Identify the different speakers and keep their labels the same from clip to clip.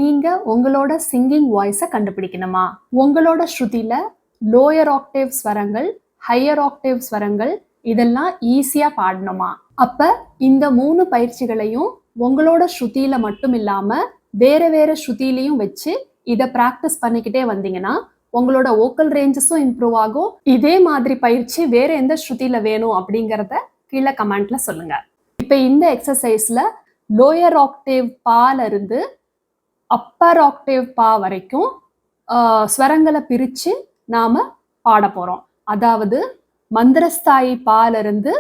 Speaker 1: நீங்க உங்களோட சிங்கிங் வாய்ஸை கண்டுபிடிக்கணுமா? உங்களோட ஸ்ருதியில லோயர் ஆக்டேவ் ஸ்வரங்கள், ஹையர் ஆக்டேவ் ஸ்வரங்கள் இதெல்லாம் ஈஸியா பாடணுமா? அப்ப இந்த 3 பயிற்சிகளையும் உங்களோட ஸ்ருதியில மட்டும் இல்லாம வேற வேற ஸ்ருதியிலையும் வச்சு இதை பிராக்டிஸ் பண்ணிக்கிட்டே வந்தீங்கன்னா உங்களோட வோக்கல் ரேஞ்சஸும் இம்ப்ரூவ் ஆகும். இதே மாதிரி பயிற்சி வேற எந்த ஸ்ருதியில வேணும் அப்படிங்கிறத கீழே கமெண்ட்ல சொல்லுங்க. இப்ப இந்த எக்ஸசைஸ்ல லோயர் ஆக்டேவ் பால இருந்து அப்பர் ஆக்டேவ் பா வரைக்கும் ஸ்வரங்களை பிரிச்சு நாம பாட போறோம். அதாவது மந்திரஸ்தாயி பால இருந்து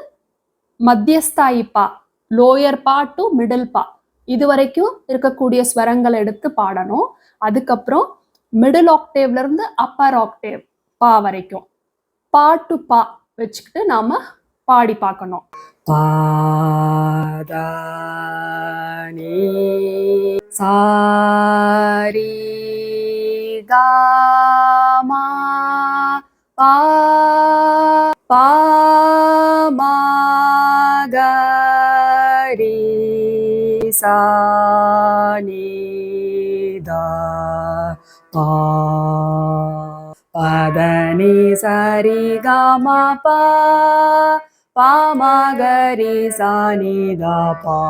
Speaker 1: மத்தியஸ்தாயி பா, லோயர் பா டு மிடில் பா இது வரைக்கும் இருக்கக்கூடிய ஸ்வரங்களை எடுத்து பாடணும். அதுக்கப்புறம் மிடில் ஆக்டேவ்ல இருந்து அப்பர் ஆக்டேவ் பா வரைக்கும் பா டு பா வச்சுக்கிட்டு நாம பாடி பார்க்கணும். பாதானி சாரி காமா பா பாமா கரி சானி தா பா பதனி சரி காமா பா பாமா கரி சானி தா பா.